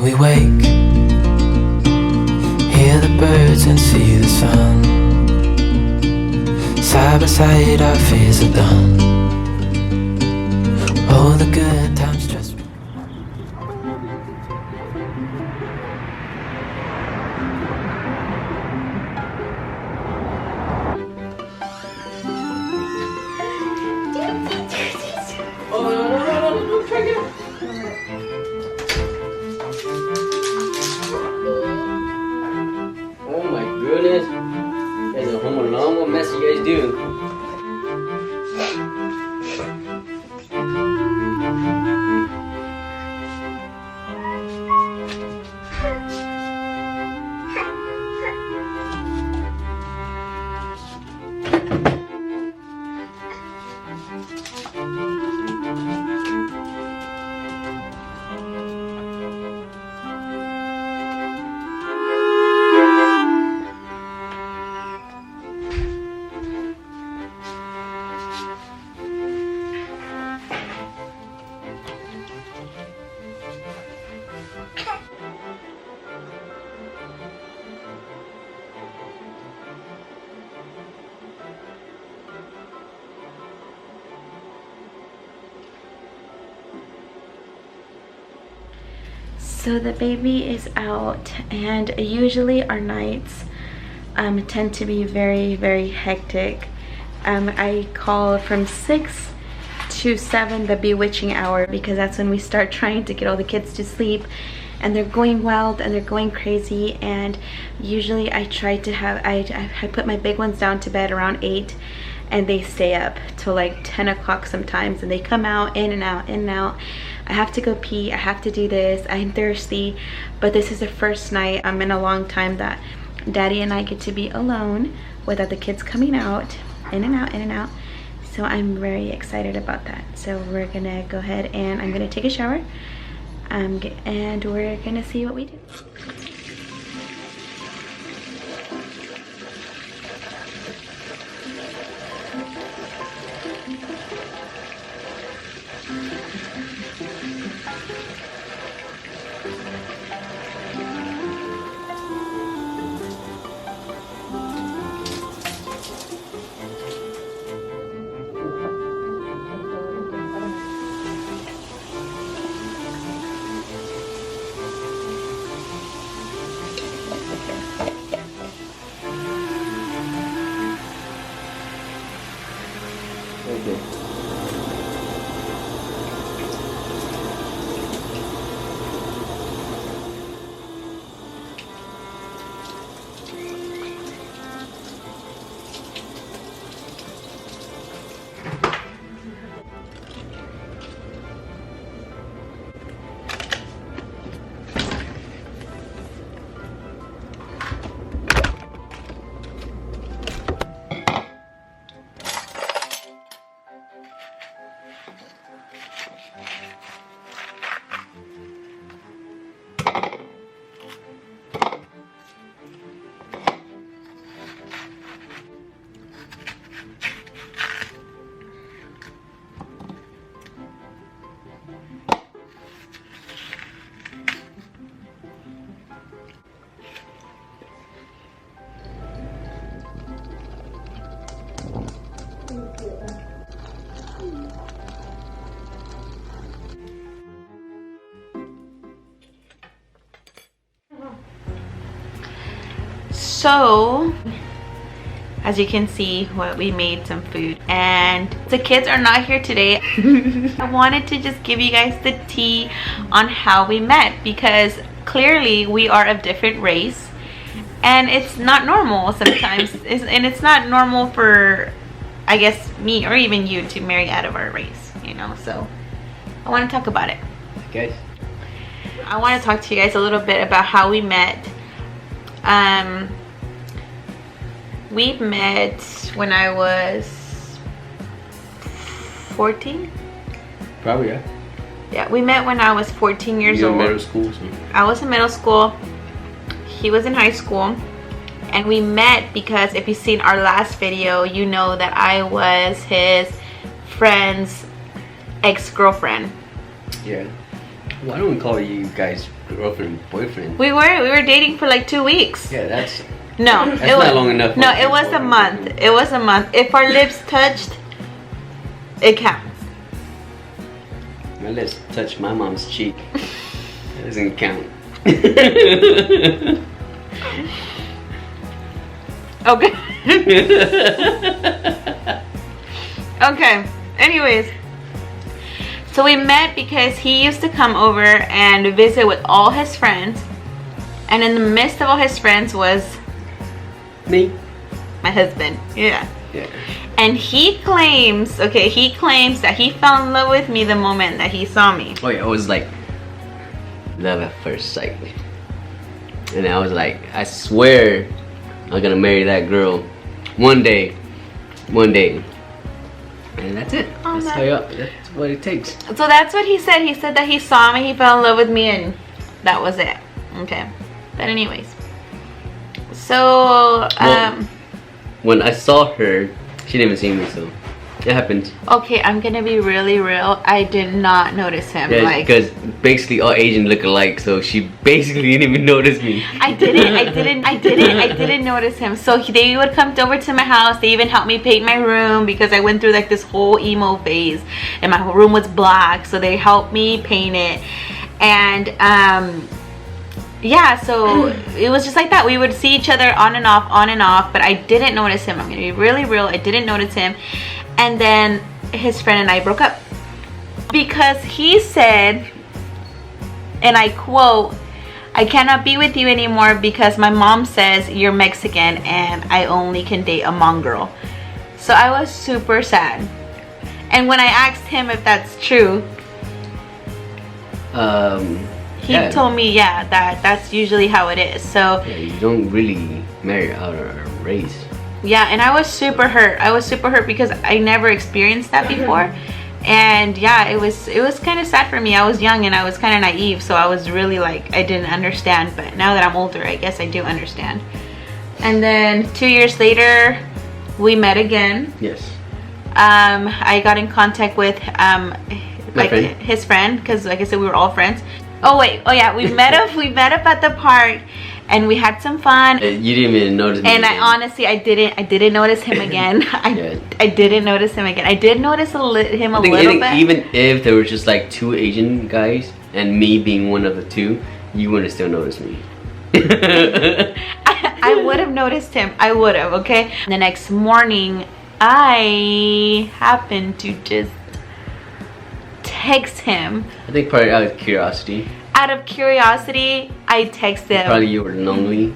we wake, hear the birds and see the sun. Side by side our fears are done. Oh, the good times just Oh my goodness. You guys are home alone? What mess you guys do? So the baby is out, and usually our nights tend to be very hectic. I call from 6 to 7 the bewitching hour, because that's when we start trying to get all the kids to sleep, and they're going wild and they're going crazy. And usually I try to have I put my big ones down to bed around 8, and they stay up till like 10 o'clock sometimes, and they come out in and out in and out. I have to go pee, I have to do this, I'm thirsty. But this is the first night in a long time that Daddy and I get to be alone without the kids coming out, in and out, in and out. So I'm very excited about that. So we're gonna go ahead and I'm gonna take a shower, and we're gonna see what we do. So as you can see, we made some food, and the kids are not here today. I wanted to just give you guys the tea on how we met, because clearly we are of different race, and it's not normal sometimes. And it's not normal for, I guess, me or even you to marry out of our race, you know. So I want to talk about it. Okay. I want to talk to you guys a little bit about how we met. We met when I was 14. Probably, yeah. Yeah, we met when I was 14 years old. You were in middle school, so. I was in middle school. He was in high school. And we met because if you've seen our last video, you know that I was his friend's ex-girlfriend. Yeah. Why don't we call you guys girlfriend, boyfriend? We were dating for like 2 weeks. Yeah, that's No, that's it was not long enough. No, it was a month. It was a month. If our lips touched, it counts. My lips touch my mom's cheek. That doesn't count. Okay. Okay. Anyways, so we met because he used to come over and visit with all his friends, and in the midst of all his friends was Me? my husband. Yeah. Yeah. And he claims that he fell in love with me the moment that he saw me. Oh yeah, it was like love at first sight. And I was like, I swear I'm gonna marry that girl one day. And that's it. Oh, That's what it takes. So that's what he said. He said that he saw me, he fell in love with me, and that was it. Okay. But anyways. So, when I saw her, she didn't even see me, so it happened. okay, I'm gonna be really real. I did not notice him. Yeah, like, because basically all Asians look alike, so she basically didn't even notice me. I didn't notice him. So they would come over to my house. They even helped me paint my room because I went through like this whole emo phase, and my whole room was black. So they helped me paint it, and yeah. So it was just like that. We would see each other on and off, but I didn't notice him. I'm gonna be really real. I didn't notice him, and then his friend and I broke up because he said, and I quote, "I cannot be with you anymore because my mom says you're Mexican and I only can date a Hmong girl." So I was super sad. And when I asked him if that's true, he told me, yeah, that's usually how it is. So yeah, you don't really marry out of race. yeah, and I was super hurt. I was super hurt because I never experienced that before. And yeah, it was kind of sad for me. I was young and I was kind of naive, so I was really like, I didn't understand. But now that I'm older, I guess I do understand. And then 2 years later, we met again. Yes. I got in contact with his friend, because like I said, we were all friends. Oh yeah, we met up at the park, and we had some fun. You didn't even notice me. And I didn't notice him again. I didn't notice him again. I did notice him a little bit. Even if there were just like 2 Asian guys and me being one of the 2, you wouldn't still notice me. I would have noticed him. I would have. Okay. The next morning, I happened to just text him. I think probably out of curiosity. Out of curiosity, I texted him. Probably you were lonely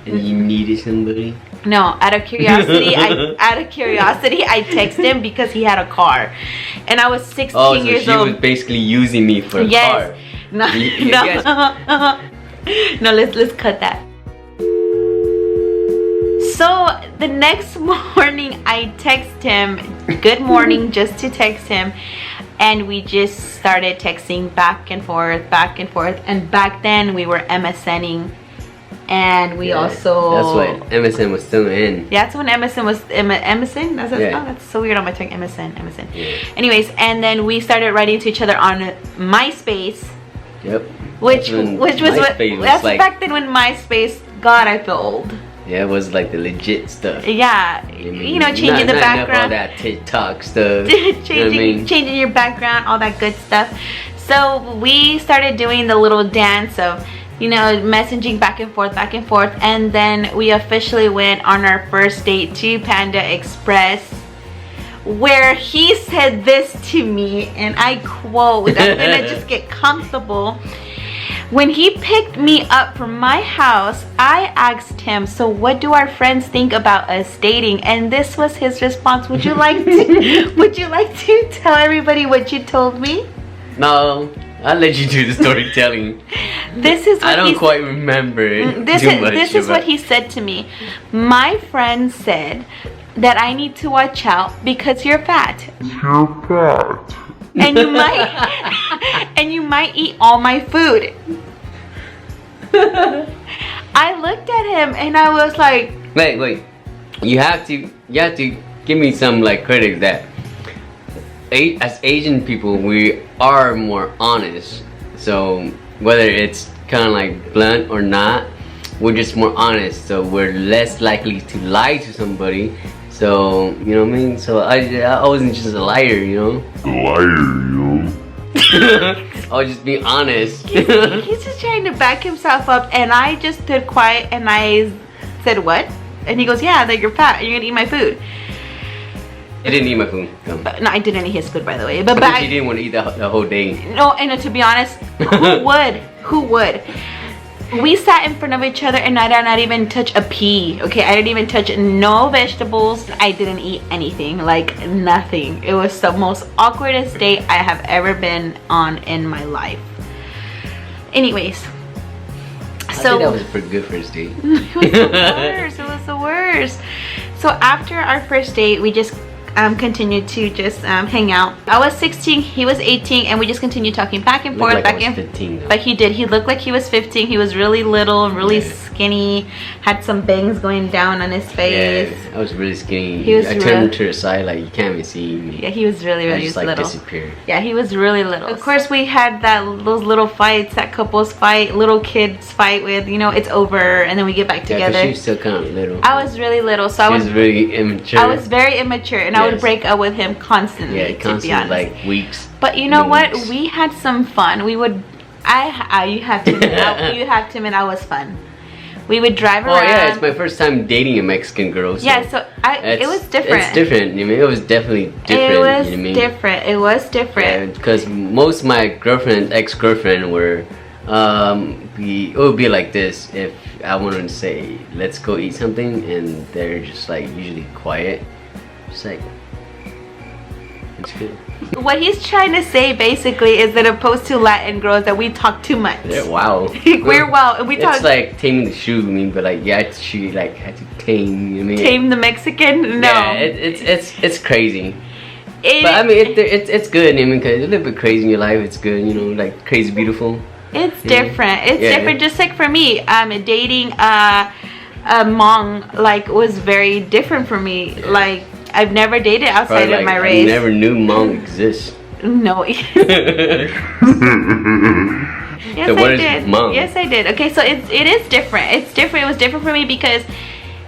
and you needed somebody. No, out of curiosity, I texted him because he had a car, and I was 16 years old. She was basically using me for a car. No, no, let's cut that. So the next morning, I text him, good morning, just to text him. And we just started texting back and forth. And back then, we were MSNing. And we also... That's what MSN was still in. Yeah, that's when MSN was... MSN? That's so weird on my tongue. MSN. Yeah. Anyways, and then we started writing to each other on MySpace. Yep. Which was what... That's like, back then when MySpace... God, I feel old. Yeah, it was like the legit stuff. Yeah, you know, changing the background. All that TikTok stuff. changing your background, all that good stuff. So we started doing the little dance of, you know, messaging back and forth. And then we officially went on our first date to Panda Express, where he said this to me, and I quote, I'm gonna just get comfortable. When he picked me up from my house, I asked him, "So what do our friends think about us dating?" And this was his response. Would you like to tell everybody what you told me? No, I'll let you do the storytelling. This is what I don't quite remember this is what he said to me. "My friend said that I need to watch out because you're fat. And you might eat all my food." I looked at him and I was like, wait. You have to give me some like credit that as Asian people we are more honest. So whether it's kind of like blunt or not, we're just more honest. So we're less likely to lie to somebody. So you know what I mean. So I wasn't just a liar, you know. I was just being honest. He's just trying to back himself up, and I just stood quiet and I said, what? And he goes, yeah, that you're fat and you're gonna eat my food. I didn't eat my food. No, I didn't eat his food, by the way. But she didn't want to eat the whole day. No, and to be honest, who would? Who would? We sat in front of each other and I did not even touch a pea. Okay, I didn't even touch no vegetables. I didn't eat anything, like nothing. It was the most awkwardest date I have ever been on in my life. Anyways, I think that was a pretty good first date. It was the worst. It was the worst. So after our first date, we just continued to just hang out. I was 16, he was 18, and we just continued talking back and forth, back and 15 though. But he did. He looked like he was 15. He was really little and really skinny. Had some bangs going down on his face. Yeah, I was really skinny. I turned really, to the side like you can't even see me. Yeah, he was really I just like little. disappeared. Yeah, he was really little. Of course, we had those little fights, that couples fight, little kids fight with, you know, it's over, and then we get back together. Yeah, she was still kind of little. I was really little, so she was really immature. I was very immature, and I would break up with him constantly. Yeah, constantly, to be honest. Like weeks. But you know what? We had some fun. We would. You have to admit, you have to admit, I was fun. We would drive around. Oh yeah, it's my first time dating a Mexican girl. So yeah, so it was different. It's different. I mean, it was definitely different. It was you know what I mean? different. It was different. Because most of my ex-girlfriend were, it would be like this. If I wanted to say, let's go eat something, and they're just like usually quiet, just like, it's good. What he's trying to say basically is that opposed to Latin girls, that we talk too much. Yeah, wow. we talk. It's like taming the shoe. I mean, but like yeah, she like had to tame. You know what I mean? Tame the Mexican? No. Yeah, it's crazy. But I mean, it's good. I mean, cause a little bit crazy in your life. It's good. You know, like crazy beautiful. It's different. It's different. Just like for me, dating a Hmong like was very different for me. Yeah. Like I've never dated outside of my race. I never knew Hmong exists. No. Yes, so what I is did. Hmong? Yes, I did. Okay, so it is different. It's different. It was different for me because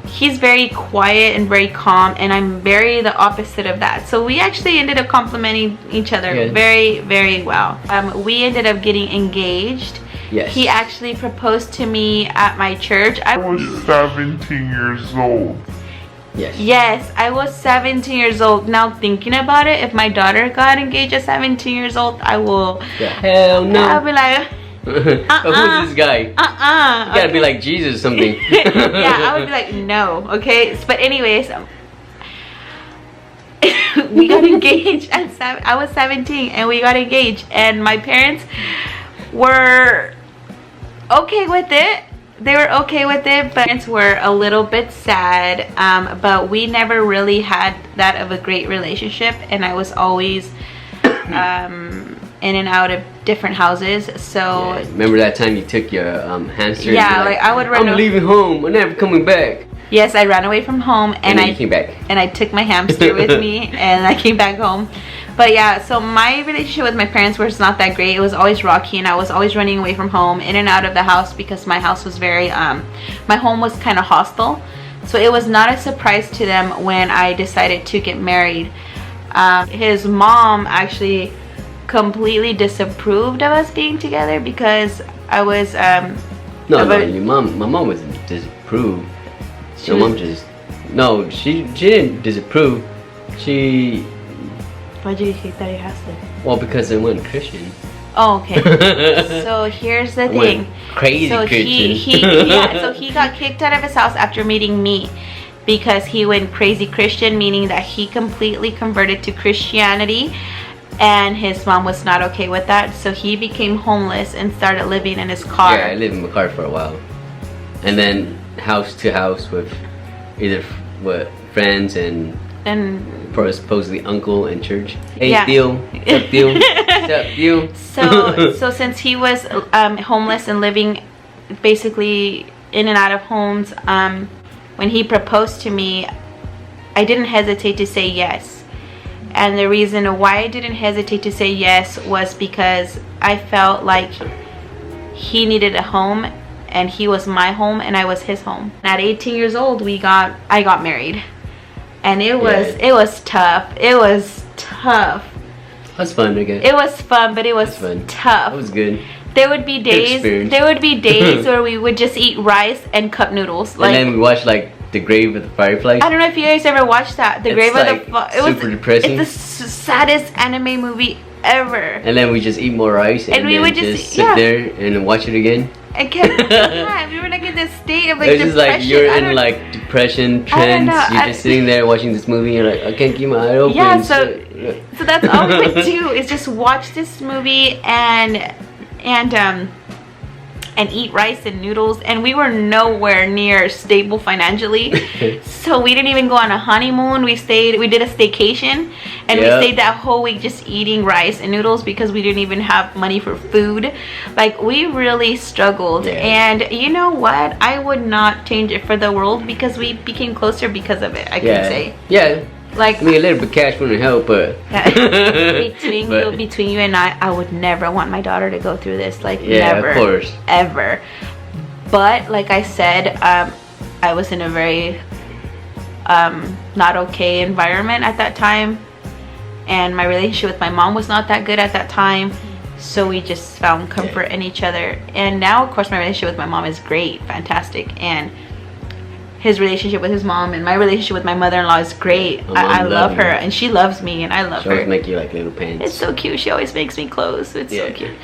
he's very quiet and very calm, and I'm very the opposite of that. So we actually ended up complimenting each other very, very well. We ended up getting engaged. Yes. He actually proposed to me at my church. I was 17 years old. Yes. Yes, I was 17 years old. Now thinking about it, if my daughter got engaged at 17 years old, I will. Yeah. Hell no. I'll be like, who's this guy? You gotta be like Jesus or something. Yeah, I would be like, no. Okay, but anyways, we got engaged at I was 17, and we got engaged, and my parents were okay with it. They were okay with it, but parents were a little bit sad. But we never really had that of a great relationship, and I was always in and out of different houses. So remember that time you took your hamster? Yeah, like I would run. I'm leaving home. I'm never coming back. Yes, I ran away from home, and I came back. And I took my hamster with me, and I came back home. But yeah, so my relationship with my parents was not that great. It was always rocky, and I was always running away from home, in and out of the house, because my house was very, my home was kind of hostile. So it was not a surprise to them when I decided to get married. His mom actually completely disapproved of us being together because I was, my mom wasn't disapproved. Your mom just, no, she didn't disapprove. Why did you kick out your house then? Well, because I went Christian. Oh, okay. So here's the thing. Crazy so Christian. So he got kicked out of his house after meeting me because he went crazy Christian, meaning that he completely converted to Christianity, and his mom was not okay with that. So he became homeless and started living in his car. Yeah, I lived in my car for a while, and then house to house with either friends and supposedly uncle in church. Hey, Theo. What's up, Theo? What's up, Theo? So since he was homeless and living basically in and out of homes, when he proposed to me, I didn't hesitate to say yes. And the reason why I didn't hesitate to say yes was because I felt like he needed a home and he was my home and I was his home. At 18 years old, I got married. And it was tough. It was tough. That's fun, I guess. It was fun, but it was tough. It was good. There would be days where we would just eat rice and cup noodles. Like, and then we watched like The Grave of the Fireflies. I don't know if you guys ever watched that. The Grave of the It was super depressing. It's the saddest anime movie ever. And then we just eat more rice and we would just sit there and watch it again. And we were like in this state of like it's just depression. like you're in like depression trends. You're just sitting there watching this movie and you're like, I can't keep my eye open. Yeah, so that's all we would do is just watch this movie and eat rice and noodles, and we were nowhere near stable financially. So we didn't even go on a honeymoon. We did a staycation, and we stayed that whole week just eating rice and noodles because we didn't even have money for food. Like, we really struggled. And you know what? I would not change it for the world because we became closer because of it, I can say. Yeah. Like, I mean, a little bit of cash wouldn't help, but between you and I would never want my daughter to go through this. Like, never, of course, ever. But like I said, I was in a very not okay environment at that time, and my relationship with my mom was not that good at that time. So we just found comfort in each other. And now, of course, my relationship with my mom is great, fantastic, and his relationship with his mom and my relationship with my mother-in-law is great. I love her, and she loves me, and I love her. She always make you like little pants. It's so cute. She always makes me clothes. It's so cute.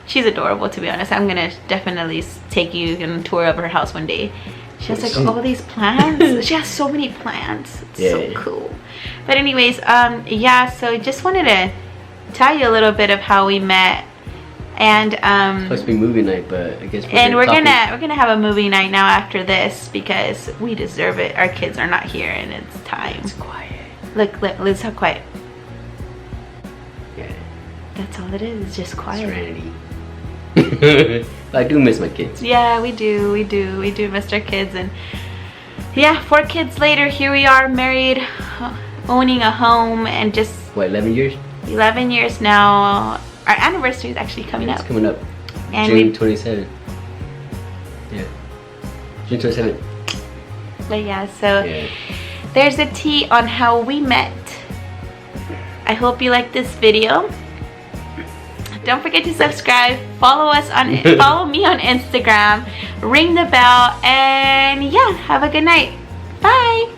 She's adorable, to be honest. I'm gonna definitely take you on a tour of her house one day. She has like all these plants. She has so many plants. It's so cool. But anyways, yeah. So just wanted to tell you a little bit of how we met. And supposed to be movie night, but I guess we're gonna have a movie night now after this because we deserve it. Our kids are not here and it's time. It's quiet. Look, listen how quiet. Yeah. That's all it is. It's just quiet. Serenity. I do miss my kids. Yeah, we do miss our kids. And yeah, 4 kids later, here we are, married, owning a home, and just what, 11 years? 11 years now. Our anniversary is actually coming up. It's coming up. And June 27th. Yeah. June 27th. But yeah, so there's a tea on how we met. I hope you like this video. Don't forget to subscribe. Follow me on Instagram. Ring the bell. And yeah, have a good night. Bye.